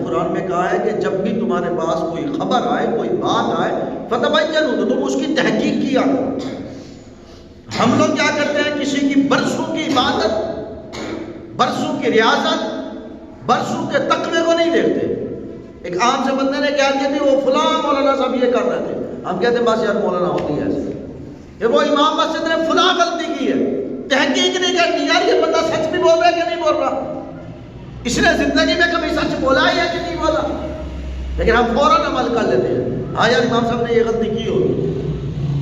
قرآن میں کہا ہے کہ جب بھی تمہارے پاس کوئی خبر آئے، کوئی بات آئے، فتبینوا، تو تم اس کی تحقیق کیا کرو۔ ہم لوگ کیا کرتے ہیں؟ کسی کی برسوں کی عبادت، برسوں کی ریاضت، برسوں کے تقوی کو نہیں دیکھتے۔ ایک عام سے بندے نے کیا کیا تھی، وہ فلاں مولانا صاحب یہ کر رہے تھے، ہم کہتے ہیں بس یار مولانا ہوتی ہے ایسے، کہ وہ امام مسجد نے فلاں غلطی کی ہے، تحقیق نہیں کرنی یار یہ بندہ سچ بھی بول رہا ہے کہ نہیں بول رہا، اس نے زندگی میں کبھی سچ بولا ہے کہ نہیں بولا، لیکن ہم فوراً عمل کر لیتے ہیں، ہاں یار امام صاحب نے یہ غلطی کی ہوگی،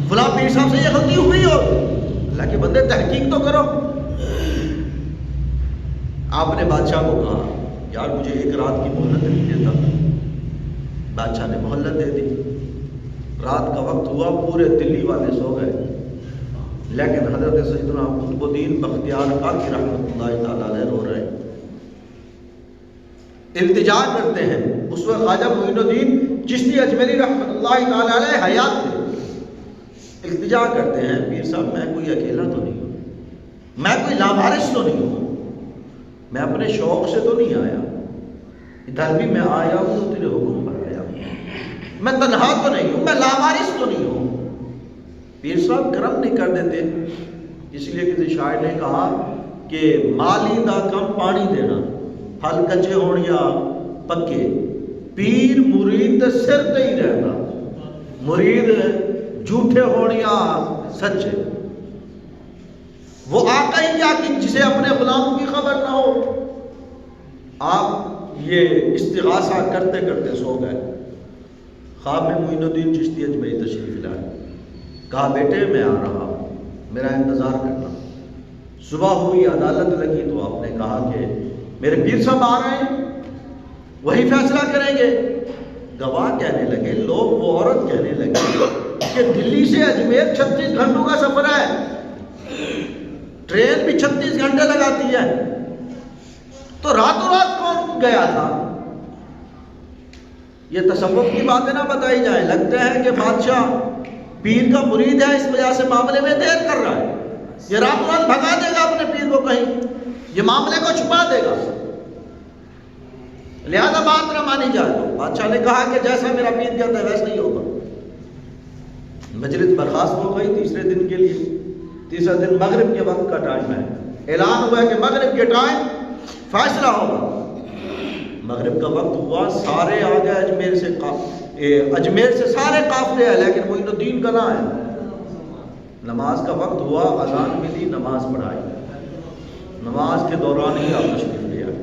فلاں پیر صاحب سے یہ غلطی ہوئی ہوگی۔ اللہ کے بندے تحقیق تو کرو۔ آپ نے بادشاہ کو کہا یار مجھے ایک رات کی مہلت نہیں دیتا، بادشاہ نے مہلت دے دی، رات کا وقت ہوا، پورے دلی والے سو گئے، لیکن حضرت سیدنا قطب الدین بختیار کاکی رحمۃ اللہ تعالیٰ علیہ رو رہے ہیں، التجا کرتے ہیں۔ اس وقت خواجہ معین الدین چشتی اجمیری رحمۃ اللہ تعالیٰ علیہ حیات تھے، التجا کرتے ہیں پیر صاحب میں کوئی اکیلا تو نہیں ہوں، میں کوئی لاوارث تو نہیں ہوں، میں اپنے شوق سے تو نہیں آیا، ادھر بھی میں آیا ہوں تو تیرے حکم پر آیا ہوں، میں تنہا تو نہیں ہوں، میں لاوارث تو نہیں ہوں۔ پیر صاحب کرم نہیں کر دیتے، اس لیے کسی شاعر نے کہا کہ مالی دا کم پانی دینا، پھل کچے ہون یا پکے، پیر مرید تے سر تے ہی رہتا، مرید جھوٹے ہون یا سچے، وہ آقا ہی کیا کہ جسے اپنے غلاموں کی خبر نہ ہو۔ آپ یہ استغاثہ کرتے کرتے سو گئے، خواب میں معین الدین چشتی اجمیری تشریف لائے، کہا بیٹے میں آ رہا ہوں، میرا انتظار کرنا۔ صبح ہوئی، عدالت لگی تو آپ نے کہا کہ میرے پیر صاحب آ رہے ہیں، وہی فیصلہ کریں گے۔ گواہ کہنے لگے، لوگ، وہ عورت کہنے لگی کہ دلی سے اجمیر 36 گھنٹوں کا سفر ہے، ٹرین بھی 36 گھنٹے لگاتی ہے، تو راتوں رات کون گیا تھا؟ یہ تصوف کی باتیں نہ بتائی جائیں، لگتے ہیں کہ بادشاہ پیر کا مرید ہے اس وجہ سے معاملے میں دیر کر رہا ہے، یہ راتوں رات بھگا دے گا اپنے پیر کو کہیں، یہ معاملے کو چھپا دے گا، لہذا بات نہ مانی جائے۔ تو بادشاہ نے کہا کہ جیسا میرا پیر کہتا ہے ویسا ہی ہوگا۔ مجلس برخاست ہو گئی تیسرے دن کے لیے، تیسرا دن مغرب کے وقت کا ٹائم ہے، اعلان ہوا ہے کہ مغرب کے ٹائم فیصلہ ہوگا۔ مغرب کا وقت ہوا، سارے آ گئے اجمیر سے سارے قافلے ہیں، لیکن معین الدین کا نہ ہے۔ نماز کا وقت ہوا، اذان ملی، نماز پڑھائی، نماز کے دوران ہی آپ تشریف لے آئے۔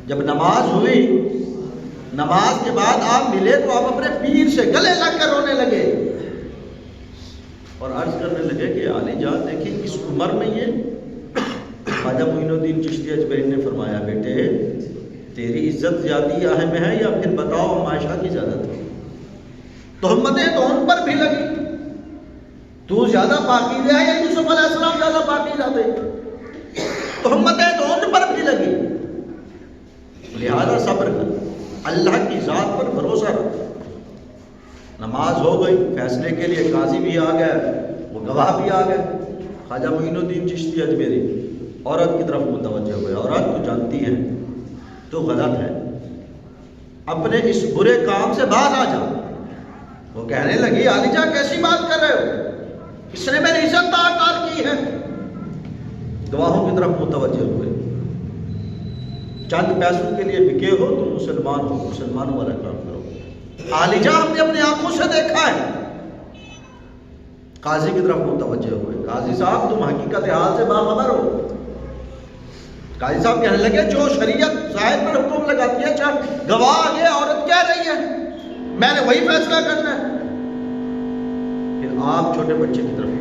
جب نماز ہوئی، نماز کے بعد آپ ملے تو آپ اپنے پیر سے گلے لگ کر رونے لگے اور عرض کرنے لگے کہ عالی جان دیکھیں اس عمر میں یہ۔ خواجہ معین الدین چشتی اجمیری نے فرمایا بیٹے تیری عزت زیادی اہم ہے یا پھر بتاؤ معاشہ کی زیادت ہے؟ تہمتیں تو ان پر بھی لگی، تو زیادہ پاکیزہ ہے یا یوسف علیہ السلام زیادہ پاکیزہ تھے؟ تہمتیں تو ان پر بھی لگی، لہذا صبر کر، اللہ کی ذات پر بھروسہ رکھ۔ نماز ہو گئی، فیصلے کے لیے قاضی بھی آ گئے، وہ گواہ بھی آ گئے۔ خواجہ معین الدین چشتی اجمیری عورت کی طرف متوجہ ہوئے، عورت تو جانتی ہے تو غلط ہے، اپنے اس برے کام سے باز آ جا۔ وہ کہنے لگی عالیجہ کیسی بات کر رہے ہو، اس نے میری عزت تعطیل کی ہے۔ گواہوں کی طرف متوجہ ہوئے، چند پیسوں کے لیے بکے ہو تم مسلمان ہو، مسلمانوں والا کام کرو۔ عالیجہ ہم نے اپنی آنکھوں سے دیکھا ہے۔ قاضی کی طرف متوجہ ہوئے، قاضی صاحب تم حقیقت حال سے باخبر ہو۔ قاضی صاحب کہنے لگے جو شریعت ظاہر پر حکم لگاتی ہے، چاہے گواہ آگے عورت کہہ رہی ہے، میں نے وہی فیصلہ کرنا ہے۔ پھر آپ چھوٹے بچے کی طرف